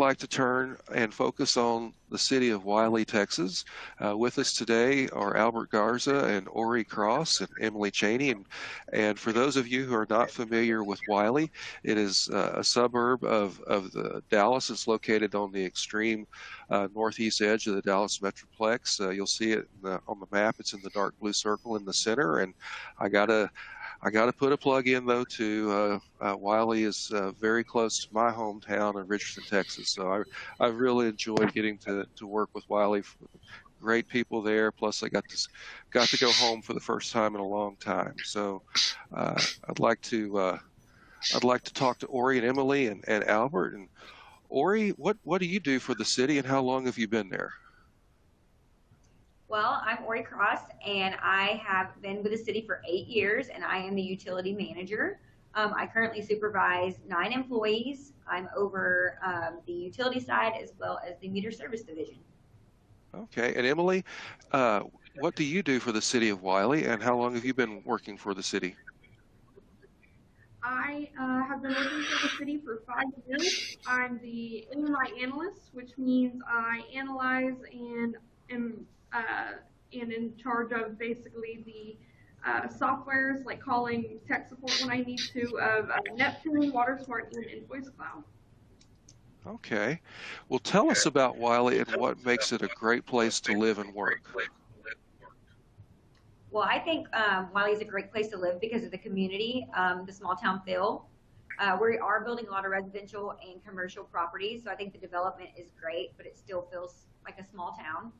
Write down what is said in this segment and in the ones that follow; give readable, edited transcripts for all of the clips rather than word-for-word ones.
like to turn and focus on the city of Wylie, Texas. With us today are Albert Garza and Orie Cross and Emily Chaney. And for those of you who are not familiar with Wylie, it is a suburb of the Dallas. It's located on the extreme northeast edge of the Dallas Metroplex. You'll see it on the map. It's in the dark blue circle in the center. And I gotta put a plug in though too. Wylie is very close to my hometown of Richardson, Texas. So I really enjoyed getting to work with Wylie. Great people there. Plus, I got to go home for the first time in a long time. So I'd like to talk to Orie and Emily and Albert. And Orie, what do you do for the city, and how long have you been there? Well, I'm Orie Cross, and I have been with the city for 8 years, and I am the utility manager. I currently supervise 9 employees. I'm over the utility side as well as the meter service division. Okay, and Emily, what do you do for the city of Wylie, and how long have you been working for the city? I have been working for the city for 5 years. I'm the AMI analyst, which means I analyze and am in charge of basically the softwares, like calling tech support when I need to, of Neptune, WaterSmart, and Invoice Cloud. Okay. Well, tell us about Wylie and what makes it a great place to live and work. Well, I think Wylie is a great place to live because of the community, the small town feel. We are building a lot of residential and commercial properties, so I think the development is great, but it still feels like a small town.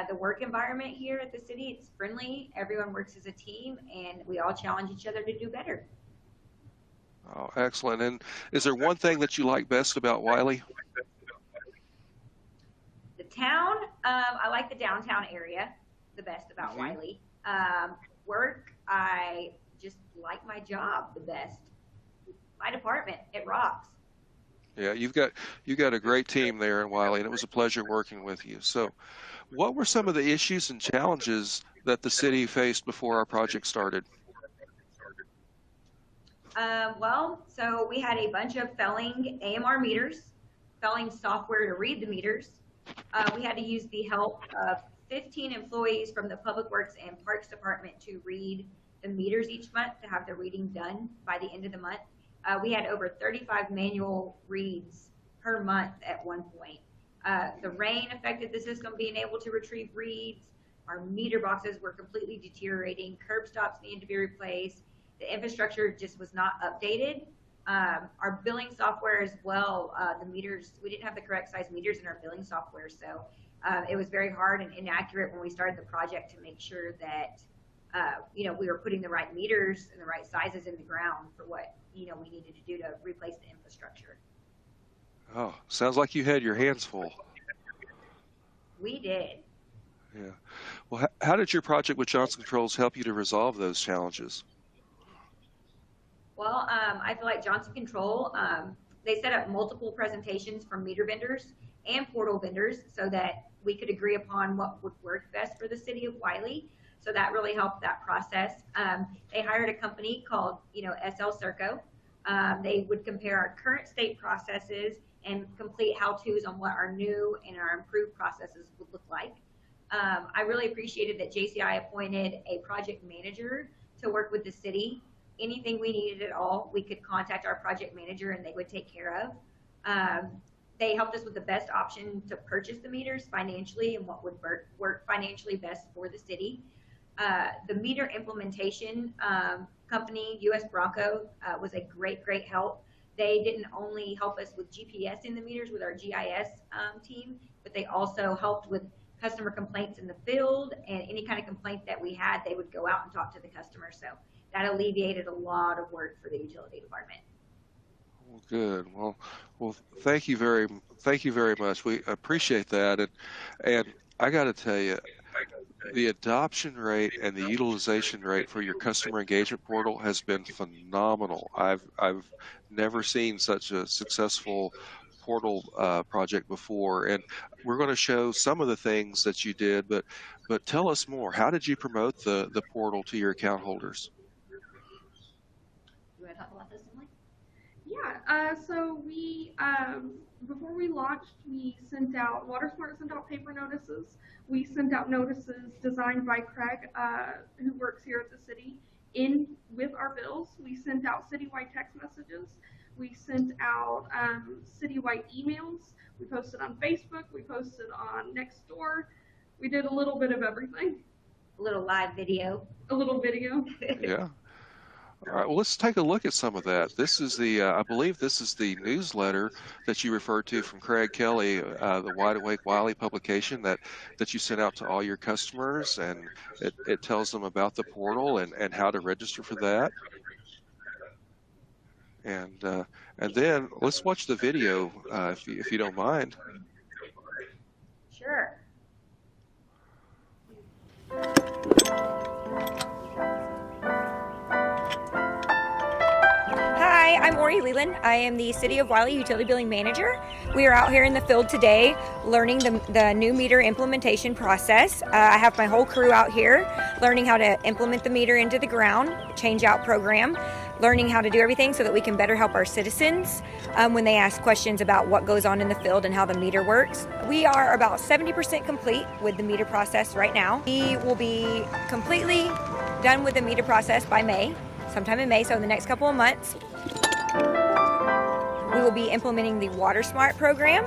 The work environment here at the city, it's friendly. Everyone works as a team, and we all challenge each other to do better. Oh, excellent. And is there one thing that you like best about Wylie? The town, I like the downtown area the best about Wylie. Work, I just like my job the best. My department, it rocks. Yeah, you've got a great team there in Wylie, and it was a pleasure working with you. So, what were some of the issues and challenges that the city faced before our project started? Well, so we had a bunch of failing AMR meters, failing software to read the meters. We had to use the help of 15 employees from the Public Works and Parks Department to read the meters each month to have the reading done by the end of the month. We had over 35 manual reads per month at one point. The rain affected the system being able to retrieve reads. Our meter boxes were completely deteriorating. Curb stops needed to be replaced. The infrastructure just was not updated. Our billing software as well, the meters, we didn't have the correct size meters in our billing software, so it was very hard and inaccurate when we started the project to make sure that we were putting the right meters and the right sizes in the ground for what we needed to do to replace the infrastructure. Oh, sounds like you had your hands full. We did. Yeah. Well, how did your project with Johnson Controls help you to resolve those challenges? Well, I feel like Johnson Control, they set up multiple presentations from meter vendors and portal vendors so that we could agree upon what would work best for the city of Wylie. So that really helped that process. They hired a company called, SL Circo. They would compare our current state processes and complete how-tos on what our new and our improved processes would look like. I really appreciated that JCI appointed a project manager to work with the city. Anything we needed at all, we could contact our project manager and they would take care of. They helped us with the best option to purchase the meters financially and what would work financially best for the city. The meter implementation company, US Bronco, was a great help. They didn't only help us with GPS in the meters with our GIS team, but they also helped with customer complaints in the field, and any kind of complaint that we had, they would go out and talk to the customer. So that alleviated a lot of work for the utility department. Well, good. Well, thank you very much. We appreciate that, and I got to tell you, the adoption rate and the utilization rate for your customer engagement portal has been phenomenal. I've never seen such a successful portal project before, and we're going to show some of the things that you did, but tell us more. How did you promote the portal to your account holders? You want to talk about this, Emily? Yeah, So we, before we launched, we sent out, WaterSmart sent out paper notices. We sent out notices designed by Craig, who works here at the city, in with our bills. We sent out citywide text messages. We sent out citywide emails. We posted on Facebook. We posted on Nextdoor. We did a little bit of everything. A little live video. A little video. Yeah. All right, well, let's take a look at some of that. This is the, I believe this is the newsletter that you referred to from Craig Kelly, the Wide Awake Wylie publication that you sent out to all your customers, and it tells them about the portal and how to register for that. And then let's watch the video if you don't mind. Sure. Hi, I'm Orie Leland. I am the City of Wylie Utility Billing Manager. We are out here in the field today learning the new meter implementation process. I have my whole crew out here learning how to implement the meter into the ground, change out program, learning how to do everything so that we can better help our citizens when they ask questions about what goes on in the field and how the meter works. We are about 70% complete with the meter process right now. We will be completely done with the meter process by May, sometime in May, so in the next couple of months. We will be implementing the WaterSmart program.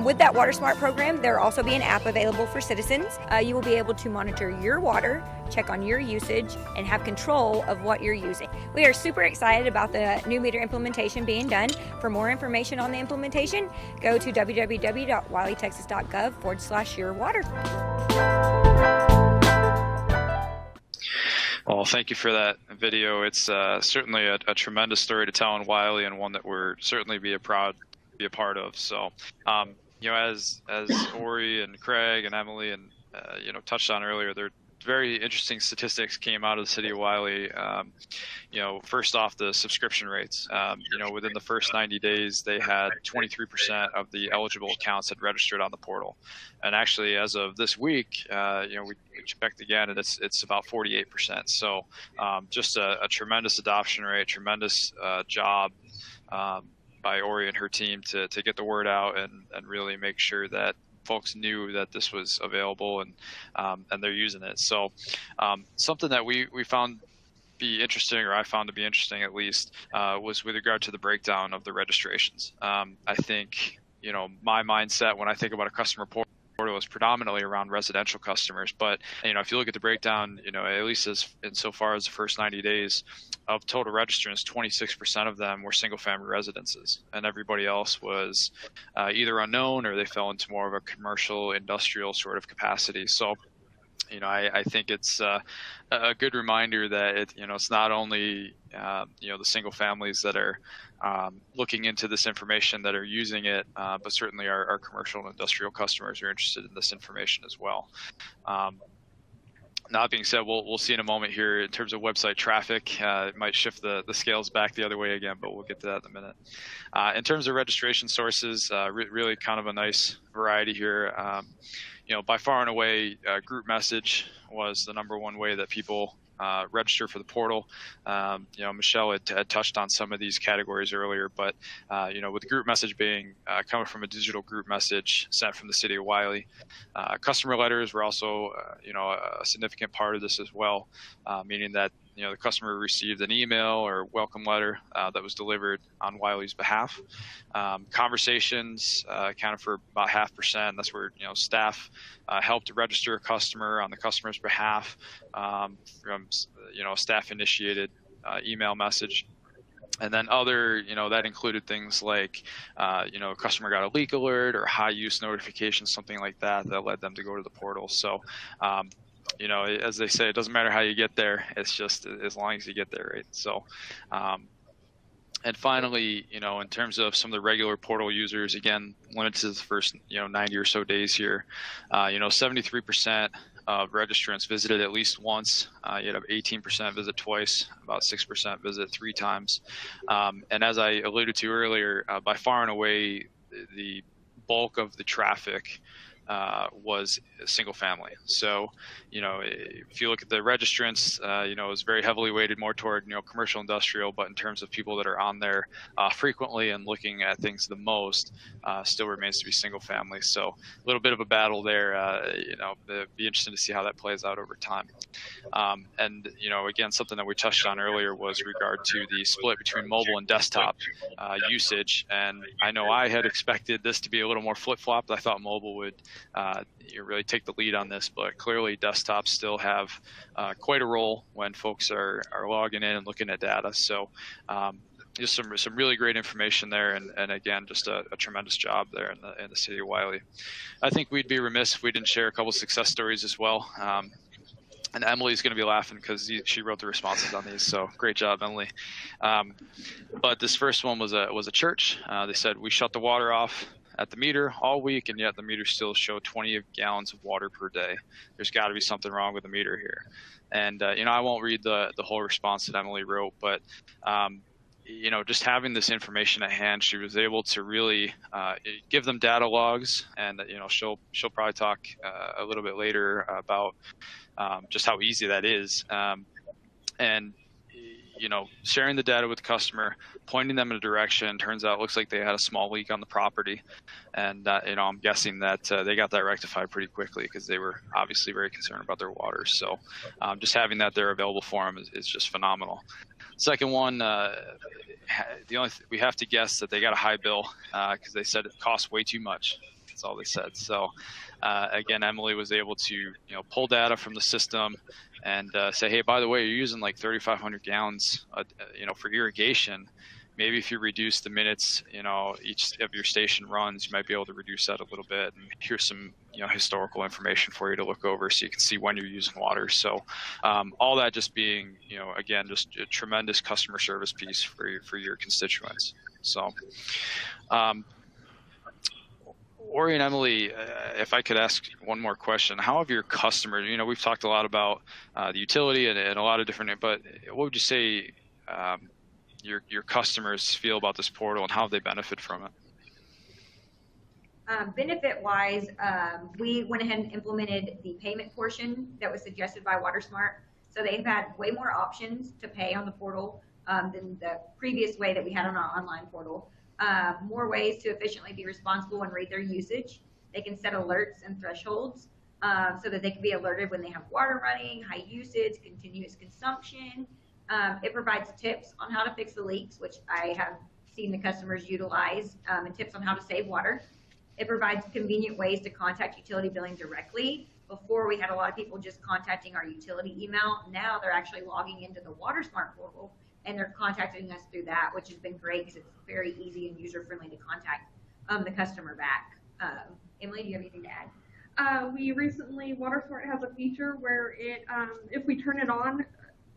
With that WaterSmart program, there will also be an app available for citizens. You will be able to monitor your water, check on your usage, and have control of what you're using. We are super excited about the new meter implementation being done. For more information on the implementation, go to www.wylietexas.gov/yourwater. Well, thank you for that video. It's certainly a tremendous story to tell in Wylie, and one that we're certainly proud to be a part of. So, as Orie and Craig and Emily and touched on earlier, there are very interesting statistics came out of the City of Wylie. First off, the subscription rates. Within the first 90 days, they had 23% of the eligible accounts had registered on the portal, and actually, as of this week, we checked again, and it's about 48%. So, just a tremendous adoption rate, tremendous job by Orie and her team to get the word out and really make sure that folks knew that this was available and they're using it. So something that we found be interesting, or I found to be interesting at least, was with regard to the breakdown of the registrations. I think, my mindset when I think about a customer portal is predominantly around residential customers. But, if you look at the breakdown, at least insofar as the first 90 days of total registrants, 26% of them were single family residences, and everybody else was either unknown or they fell into more of a commercial industrial sort of capacity. So, I think it's a good reminder that it's not only the single families that are looking into this information that are using it, but certainly our commercial and industrial customers are interested in this information as well. That being said, we'll see in a moment here in terms of website traffic. It might shift the scales back the other way again, but we'll get to that in a minute. In terms of registration sources, really kind of a nice variety here. By far and away, group message was the number one way that people register for the portal. Michelle had touched on some of these categories earlier, but with the group message being coming from a digital group message sent from the City of Wylie, customer letters were also a significant part of this as well, meaning that the customer received an email or welcome letter that was delivered on Wylie's behalf. Conversations accounted for about 0.5%. That's where staff helped to register a customer on the customer's behalf from a staff-initiated email message. And then other, that included things like, a customer got a leak alert or high-use notification, something like that led them to go to the portal. So, as they say, it doesn't matter how you get there. It's just as long as you get there, right? So, and finally, in terms of some of the regular portal users, again, limited to the first, 90 or so days here, 73% of registrants visited at least once. You had 18% visit twice, about 6% visit 3 times. And as I alluded to earlier, by far and away, the bulk of the traffic was single family. So, if you look at the registrants, it was very heavily weighted more toward, commercial industrial, but in terms of people that are on there frequently and looking at things the most, still remains to be single family. So a little bit of a battle there. It'd be interesting to see how that plays out over time. And, again, something that we touched on earlier was regard to the split between mobile and desktop usage. And I know I had expected this to be a little more flip-flopped. I thought mobile would really take the lead on this, but clearly desktops still have quite a role when folks are logging in and looking at data. So just some really great information there, and again, just a tremendous job there in the City of Wylie. I think we'd be remiss if we didn't share a couple success stories as well. And Emily's going to be laughing because she wrote the responses on these. So great job, Emily. But this first one was a church. They said, we shut the water off at the meter all week, and yet the meter still showed 20 gallons of water per day. There's got to be something wrong with the meter here. And, I won't read the whole response that Emily wrote, but, just having this information at hand, she was able to really give them data logs. And, she'll probably talk a little bit later about just how easy that is. And sharing the data with the customer, pointing them in a direction. Turns out it looks like they had a small leak on the property. And, I'm guessing that they got that rectified pretty quickly because they were obviously very concerned about their water. So just having that there available for them is just phenomenal. Second one, we have to guess that they got a high bill because they said it costs way too much. That's all they said. So again, Emily was able to pull data from the system and say, hey, by the way, you're using like 3,500 gallons, for irrigation. Maybe if you reduce the minutes, each of your station runs, you might be able to reduce that a little bit. And here's some, historical information for you to look over so you can see when you're using water. So all that just being, again, just a tremendous customer service piece for your constituents. So Orie and Emily, if I could ask one more question, how have your customers, we've talked a lot about the utility and a lot of different, but what would you say your customers feel about this portal and how they benefit from it? Benefit-wise, we went ahead and implemented the payment portion that was suggested by WaterSmart. So they've had way more options to pay on the portal than the previous way that we had on our online portal. More ways to efficiently be responsible and read their usage. They can set alerts and thresholds so that they can be alerted when they have water running, high usage, continuous consumption. It provides tips on how to fix the leaks, which I have seen the customers utilize, and tips on how to save water. It provides convenient ways to contact utility billing directly. Before, we had a lot of people just contacting our utility email. Now they're actually logging into the WaterSmart portal and they're contacting us through that, which has been great because it's very easy and user-friendly to contact the customer back. Emily, do you have anything to add? We recently, WaterSmart has a feature where it, if we turn it on,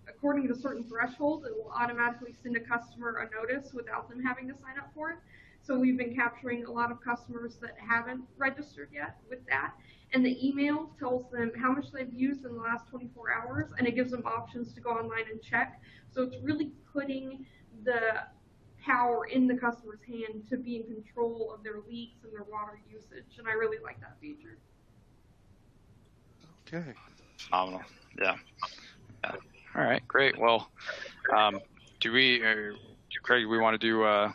according to certain thresholds, it will automatically send a customer a notice without them having to sign up for it. So we've been capturing a lot of customers that haven't registered yet with that. And the email tells them how much they've used in the last 24 hours, and it gives them options to go online and check. So it's really putting the power in the customer's hand to be in control of their leaks and their water usage. And I really like that feature. Okay. Phenomenal. Yeah. All right, great. Well, Craig, do we want to do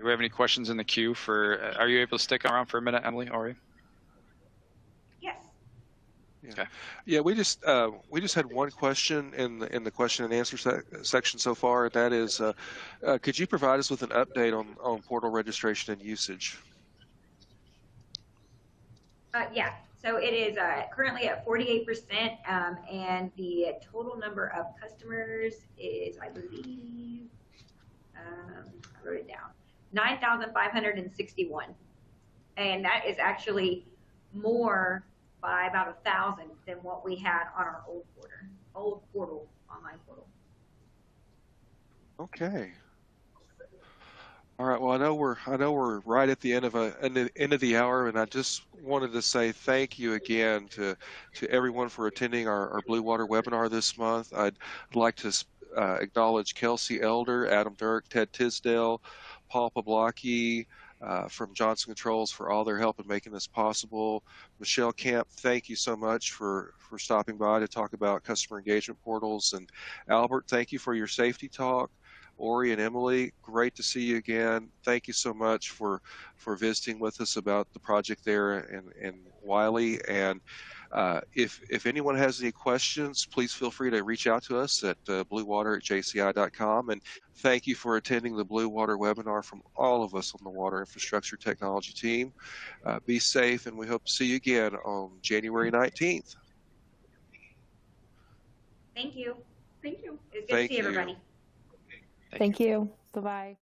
we have any questions in the queue for, are you able to stick around for a minute, Emily, Orie? Yes. Yeah. Okay. Yeah, we just had one question in the question and answer section so far, and that is, could you provide us with an update on portal registration and usage? Yeah. So it is currently at 48%, and the total number of customers is, I believe, I wrote it down, 9,561, and that is actually more by about 1,000 than what we had on our old portal, online portal. Okay. All right. Well, I know we're right at the end of the hour, and I just wanted to say thank you again to everyone for attending our Blue Water webinar this month. I'd like to acknowledge Kelsey Elder, Adam Dirk, Ted Tisdale, Paul Pawlowski, from Johnson Controls for all their help in making this possible. Michelle Camp, thank you so much for stopping by to talk about customer engagement portals. And Albert, thank you for your safety talk. Orie and Emily, great to see you again. Thank you so much for visiting with us about the project there in Wylie. And if anyone has any questions, please feel free to reach out to us at bluewater@jci.com. And thank you for attending the Blue Water webinar from all of us on the Water Infrastructure Technology team. Be safe, and we hope to see you again on January 19th. Thank you. Thank you. It's good to see everybody. Thank you. Bye-bye.